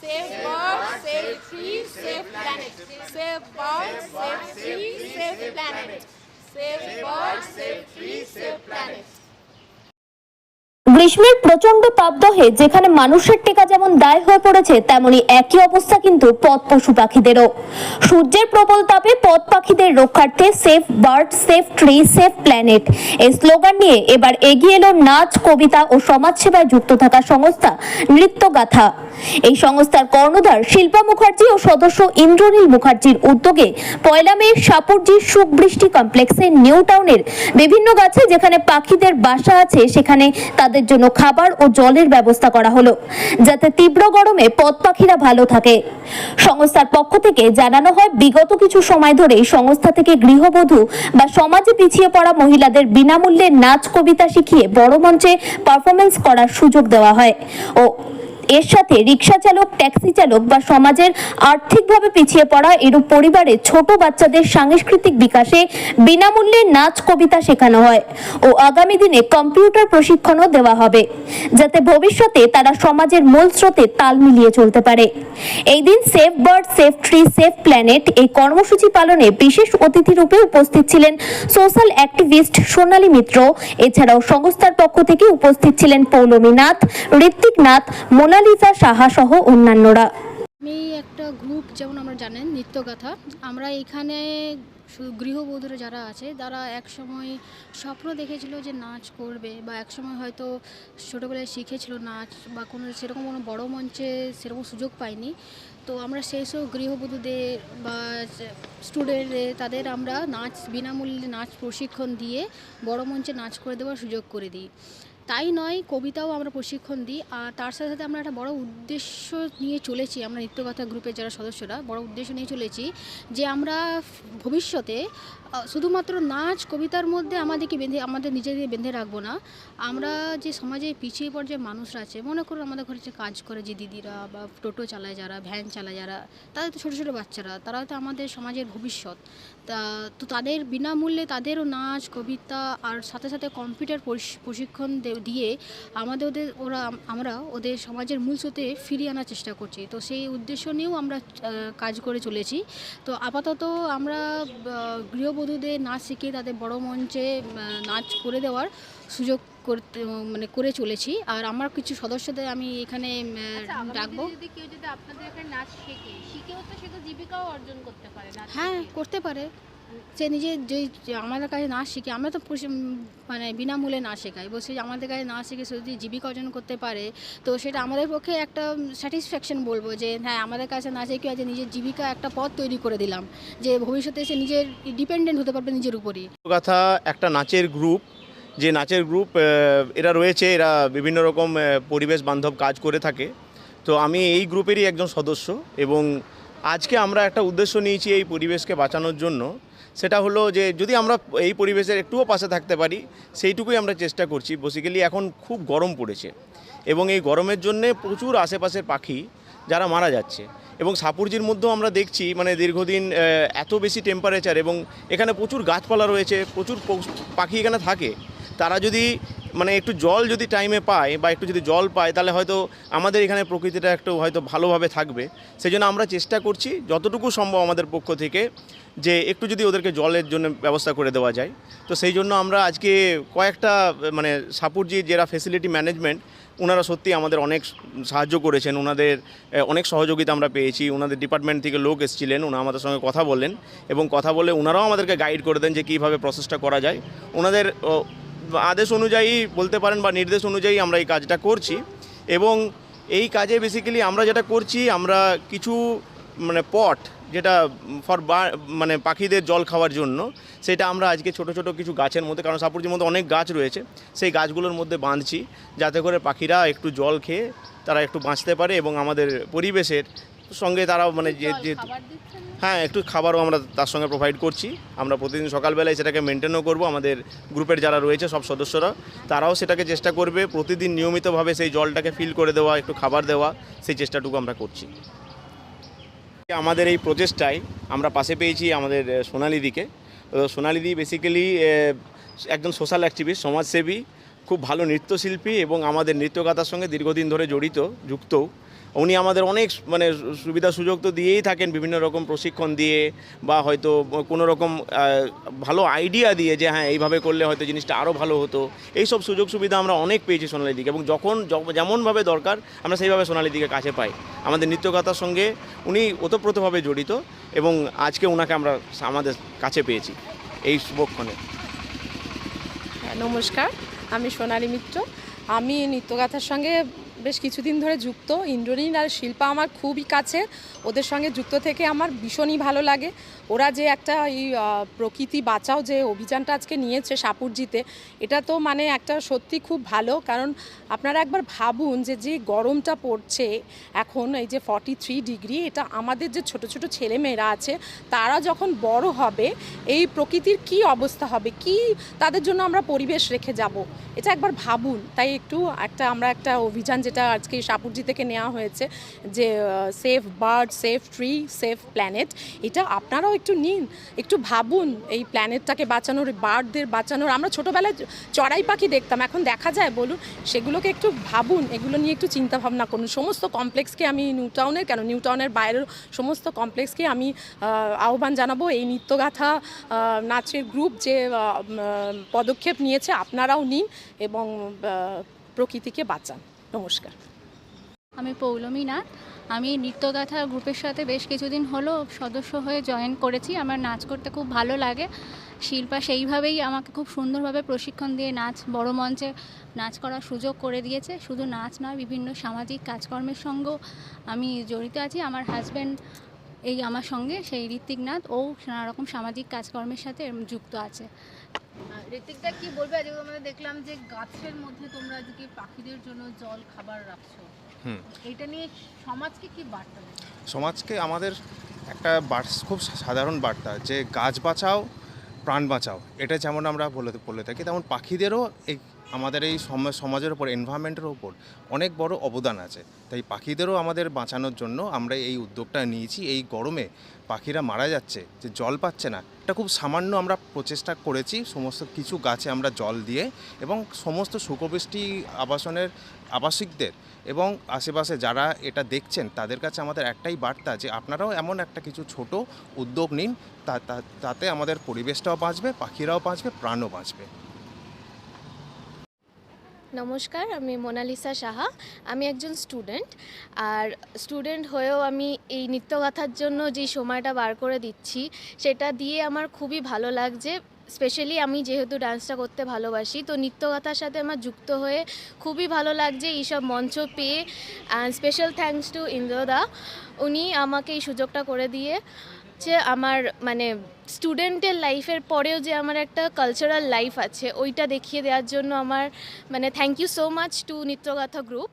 Save birds, save trees, save planet. Save birds, save trees, save planet. Save birds, save trees, save planet. গ্রীষ্মের প্রচন্ড তাপদহে যেখানে মানুষের টেকা যেমন দায় হয়ে পড়েছে, তেমনি একই অবস্থা কিন্তু পথ পশু পাখিদেরও। সূর্যের প্রবল তাপে পথ পাখিদের রক্ষার্থে safe bird, safe tree, safe planet এই স্লোগান নিয়ে এবার এগিয়ে এলো নাচ, কবিতা ও সমাজসেবায় যুক্ত থাকা সংস্থা নৃত্যগাথা। এই সংস্থার কর্ণধার শিল্পা মুখার্জি ও সদস্য ইন্দ্রনীল মুখার্জির উদ্যোগে 1 মে সাপুরজির সুখবৃষ্টি কমপ্লেক্সে নিউ টাউনের বিভিন্ন গাছে যেখানে পাখিদের বাসা আছে সেখানে তাদের জন্য খাবার ও জলের ব্যবস্থা করা হলো, যাতে তীব্র গরমে পথ পাখিরা ভালো থাকে। সংস্থার পক্ষ থেকে জানানো হয়, বিগত কিছু সময় ধরে সংস্থা থেকে গৃহবধূ বা সমাজে পিছিয়ে পড়া মহিলাদের বিনামূল্যে নাচ, কবিতা শিখিয়ে বড় মঞ্চে পারফরমেন্স করার সুযোগ দেওয়া হয় ও এর সাথে রিক্সা চালক, ট্যাক্সি চালক বা সমাজের আর্থিকভাবে পিছিয়ে পড়া এরূপ পরিবারের ছোট বাচ্চাদের সাংস্কৃতিক বিকাশে বিনামূল্যে নাচ, কবিতা শেখানো হয় ও আগামী দিনে কম্পিউটার প্রশিক্ষণও দেওয়া হবে, যাতে ভবিষ্যতে তারা সমাজের মূল স্রোতে তাল মিলিয়ে চলতে পারে। এই দিন safe bird, safe tree, safe planet এই কর্মসূচি পালনে বিশেষ অতিথি রূপে উপস্থিত ছিলেন সোশ্যাল অ্যাক্টিভিস্ট সোনালী মিত্র। এছাড়াও সংস্থার পক্ষ থেকে উপস্থিত ছিলেন পৌলমী নাথ, ঋত্বিক নাথ, মোনালিসা সাহা সহ অন্যান্যরা। আমি একটা গ্রুপ, যেমন আমরা জানেন নৃত্যগাথা, আমরা এখানে শুধু গৃহবধূরা যারা আছে তারা এক সময় স্বপ্ন দেখেছিল যে নাচ করবে, বা এক সময় হয়তো ছোটোবেলায় শিখেছিল নাচ, বা সেরকম কোনো বড় মঞ্চে সেরকম সুযোগ পায়নি। তো আমরা সেই সব গৃহবধূদের বা স্টুডেন্টদের তাদের আমরা নাচ বিনামূল্যে নাচ প্রশিক্ষণ দিয়ে বড় মঞ্চে নাচ করে দেওয়ার সুযোগ করে দিই। তাই নয়, কবিতাও আমরা প্রশিক্ষণ দিই। আর তার সাথে সাথে আমরা একটা বড় উদ্দেশ্য নিয়ে চলেছি, আমরা নৃত্যগাথা গ্রুপের যারা সদস্যরা বড় উদ্দেশ্য নিয়ে চলেছি যে আমরা ভবিষ্যতে শুধুমাত্র নাচ, কবিতার মধ্যে আমাদের নিজেদের বেঁধে রাখবো না। আমরা যে সমাজে পিছিয়ে পড়ে যে মানুষরা আছে, মনে করুন আমাদের ঘরে যে কাজ করে যে দিদিরা বা টোটো চালায় যারা, ভ্যান চালায় যারা, তাদের তো ছোটো ছোটো বাচ্চারা, তারা তো আমাদের সমাজের ভবিষ্যৎ। তো তাদের বিনামূল্যে তাদেরও নাচ, কবিতা আর সাথে সাথে কম্পিউটার প্রশিক্ষণ দিয়ে আমরা ওদের সমাজের মূল স্রোতে ফিরিয়ে আনার চেষ্টা করছি। তো সেই উদ্দেশ্য নিয়েও আমরা কাজ করে চলেছি। তো আপাতত আমরা গৃহবধূদের নাচ শিখিয়ে তাদের বড় মঞ্চে নাচ করে দেওয়ার সুযোগ করে চলেছি। আর আমার কিছু সদস্যদের আমি এখানে ডাকবো। কেউ যদি আপনাদের এখানে নাচ শিখেও তো সে তো জীবিকাও অর্জন করতে পারে। হ্যাঁ, করতে পারে। সে নিজে যে আমাদের কাছে নাচ শিখে, আমরা তো বিনামূল্যে নাচ শেখাই, বলছি যে আমাদের কাছে নাচ শিখে যদি জীবিকা অর্জন করতে পারে, তো সেটা আমাদের পক্ষে একটা স্যাটিসফ্যাকশন বলবো যে হ্যাঁ, আমাদের কাছে নাচ শিখে আজ নিজের জীবিকা একটা পথ তৈরি করে দিলাম, যে ভবিষ্যতে সে নিজের ডিপেন্ডেন্ট হতে পারবে নিজের উপরই। কথা একটা নাচের গ্রুপ, যে নাচের গ্রুপ এরা রয়েছে, এরা বিভিন্ন রকম পরিবেশ বান্ধব কাজ করে থাকে। তো আমি এই গ্রুপেরই একজন সদস্য, এবং আজকে আমরা একটা উদ্দেশ্য নিয়েছি এই পরিবেশকে বাঁচানোর জন্য। সেটা হলো যে যদি আমরা এই পরিবেশের একটুও পাশে থাকতে পারি, সেইটুকুই আমরা চেষ্টা করছি। বেসিক্যালি এখন খুব গরম পড়েছে, এবং এই গরমের জন্যে প্রচুর আশেপাশের পাখি যারা মারা যাচ্ছে, এবং সাপুরজির মধ্যেও আমরা দেখছি মানে দীর্ঘদিন এত বেশি টেম্পারেচার, এবং এখানে প্রচুর গাছপালা রয়েছে, প্রচুর পাখি এখানে থাকে। তারা যদি মানে একটু জল যদি টাইমে পায় বা একটু যদি জল পায়, তাহলে হয়তো আমাদের এখানে প্রকৃতিটা একটু হয়তো ভালোভাবে থাকবে। সেই জন্য আমরা চেষ্টা করছি যতটুকু সম্ভব আমাদের পক্ষ থেকে যে একটু যদি ওদেরকে জলের জন্য ব্যবস্থা করে দেওয়া যায়। তো সেই জন্য আমরা আজকে কয়েকটা মানে সাপুরজি যারা ফেসিলিটি ম্যানেজমেন্ট, ওনারা সত্যি আমাদের অনেক সাহায্য করেছেন, ওনাদের অনেক সহযোগিতা আমরা পেয়েছি। ওনাদের ডিপার্টমেন্ট থেকে লোক এসেছিলেন, ওনারা আমাদের সঙ্গে কথা বললেন, এবং কথা বলে ওনারাও আমাদেরকে গাইড করে দেন যে কীভাবে প্রসেসটা করা যায়। ওনাদের আদেশ অনুযায়ী বলতে পারেন বা নির্দেশ অনুযায়ী আমরা এই কাজটা করছি। এবং এই কাজে বেসিক্যালি আমরা যেটা করছি, আমরা কিছু মানে পট যেটা মানে পাখিদের জল খাওয়ার জন্য, সেটা আমরা আজকে ছোট ছোট কিছু গাছের মধ্যে, কারণ সাপুরজির মধ্যে অনেক গাছ রয়েছে, সেই গাছগুলোর মধ্যে বাঁধছি, যাতে করে পাখিরা একটু জল খেয়ে তারা একটু বাঁচতে পারে, এবং আমাদের পরিবেশের সঙ্গে তারাও মানে যে হ্যাঁ, একটু খাবারও আমরা তার সঙ্গে প্রোভাইড করছি। আমরা প্রতিদিন সকালবেলায় সেটাকে মেনটেনও করব। আমাদের গ্রুপের যারা রয়েছে সব সদস্যরা, তারাও সেটাকে চেষ্টা করবে প্রতিদিন নিয়মিতভাবে সেই জলটাকে ফিল করে দেওয়া, একটু খাবার দেওয়া, সেই চেষ্টাটুকু আমরা করছি। আমাদের এই প্রচেষ্টায় আমরা পাশে পেয়েছি আমাদের সোনালীদিকে। সোনালীদি বেসিক্যালি একজন সোশ্যাল অ্যাক্টিভিস্ট, সমাজসেবী, খুব ভালো নৃত্যশিল্পী, এবং আমাদের নৃত্যগাথার সঙ্গে দীর্ঘদিন ধরে যুক্ত। উনি আমাদের অনেক মানে সুবিধা সুযোগ তো দিয়েই থাকেন, বিভিন্ন রকম প্রশিক্ষণ দিয়ে বা হয়তো কোনো রকম ভালো আইডিয়া দিয়ে যে হ্যাঁ এইভাবে করলে হয়তো জিনিসটা আরও ভালো হতো। এইসব সুযোগ সুবিধা আমরা অনেক পেয়েছি সোনালীদিকে, এবং যখন যেমনভাবে দরকার আমরা সেইভাবে সোনালীদিকে কাছে পাই। আমাদের নৃত্যকথার সঙ্গে উনি ওতপ্রোতভাবে জড়িত, এবং আজকে ওনাকে আমরা আমাদের কাছে পেয়েছি এই শুভক্ষণে। নমস্কার, আমি সোনালী মিত্র। আমি নৃত্যগাথার সঙ্গে বেশ কিছুদিন ধরে যুক্ত। ইন্দ্রনীল আর শিল্পা আমার খুবই কাছে, ওদের সঙ্গে যুক্ত থেকে আমার ভীষণই ভালো লাগে। ওরা যে একটা এই প্রকৃতি বাঁচাও যে অভিযানটা আজকে নিয়েছে সাপুরজিতে, এটা তো মানে একটা সত্যি খুব ভালো। কারণ আপনারা একবার ভাবুন যে গরমটা পড়ছে এখন, এই যে 43 ডিগ্রি, এটা আমাদের যে ছোট ছোট ছেলেমেয়েরা আছে তারা যখন বড় হবে এই প্রকৃতির কি অবস্থা হবে, কি তাদের জন্য আমরা পরিবেশ রেখে যাব, এটা একবার ভাবুন। তাই আমরা একটা অভিযান যেটা আজকে সাপুরজি থেকে নেওয়া হয়েছে, যে save bird, save tree, save planet, এটা আপনারাও একটু নিন, একটু ভাবুন এই প্ল্যানেটটাকে বাঁচানোর, বার্ডদের বাঁচানোর। আমরা ছোটোবেলায় চড়াই পাখি দেখতাম, এখন দেখা যায় বলুন? সেগুলোকে একটু ভাবুন, এগুলো নিয়ে একটু চিন্তা ভাবনা করুন। সমস্ত কমপ্লেক্সকে আমি নিউ টাউনের বাইরের সমস্ত কমপ্লেক্সকে আমি আহ্বান জানাবো এই নৃত্যগাথা নাচের গ্রুপ যে পদক্ষেপ নিয়েছে আপনারাও নিন এবং প্রকৃতিকে বাঁচান। নমস্কার। আমি পৌলমী নাথ। আমি নৃত্যগাথা গ্রুপের সাথে বেশ কিছুদিন হলো সদস্য হয়ে জয়েন করেছি। আমার নাচ করতে খুব ভালো লাগে। শিল্পা সেইভাবেই আমাকে খুব সুন্দরভাবে প্রশিক্ষণ দিয়ে বড় মঞ্চে নাচ করার সুযোগ করে দিয়েছে। শুধু নাচ নয়, বিভিন্ন সামাজিক কাজকর্মের সঙ্গেও আমি জড়িত আছি। আমার হাজব্যান্ড আমার সঙ্গে সেই ঋত্বিক নাথ, ও নানা রকম সামাজিক কাজকর্মের সাথে যুক্ত আছে। ঋত্বিকদা কি বলবে? আজকে আমরা দেখলাম যে গাছের মধ্যে তোমরা আজকে পাখিদের জন্য জল খাবার রাখছো, এটা নিয়ে সমাজকে কি বার্তা দেবে? সমাজকে আমাদের একটা খুব সাধারণ বার্তা, যে গাছ বাঁচাও প্রাণ বাঁচাও। এটা যেমন আমরা বলে থাকি, তেমন পাখিদেরও এই আমাদের এই সমাজের ওপর, এনভায়রনমেন্টের ওপর অনেক বড় অবদান আছে। তাই পাখিদেরও আমাদের বাঁচানোর জন্য আমরা এই উদ্যোগটা নিয়েছি। এই গরমে পাখিরা মারা যাচ্ছে, যে জল পাচ্ছে না, এটা খুব সামান্য আমরা প্রচেষ্টা করেছি। সমস্ত কিছু গাছে আমরা জল দিয়ে, এবং সমস্ত সুখবৃষ্টি আবাসিকদের এবং আশেপাশে যারা এটা দেখছেন তাদের কাছে আমাদের একটাই বার্তা, যে আপনারাও এমন একটা কিছু ছোট উদ্যোগ নিন, তাতে আমাদের পরিবেশটাও বাঁচবে, পাখিরাও বাঁচবে, প্রাণও বাঁচবে। নমস্কার, আমি মোনালিসা সাহা। আমি একজন স্টুডেন্ট, আর স্টুডেন্ট হয়েও আমি এই নৃত্যগাথার জন্য যে সময়টা বার করে দিচ্ছি, সেটা দিয়ে আমার খুবই ভালো লাগছে। স্পেশালি আমি যেহেতু ডান্সটা করতে ভালোবাসি, তো নৃত্যগাথার সাথে আমার যুক্ত হয়ে খুবই ভালো লাগছে এইসব মঞ্চ পেয়ে। অ্যান্ড স্পেশাল থ্যাঙ্কস টু ইন্দ্রদা, উনি আমাকে এই সুযোগটা করে দিয়ে যে আমার মানে স্টুডেন্টের লাইফের পরেও যে আমার একটা কালচারাল লাইফ আছে, ওইটা দেখিয়ে দেওয়ার জন্য আমার মানে thank you so much to Nrityagatha group.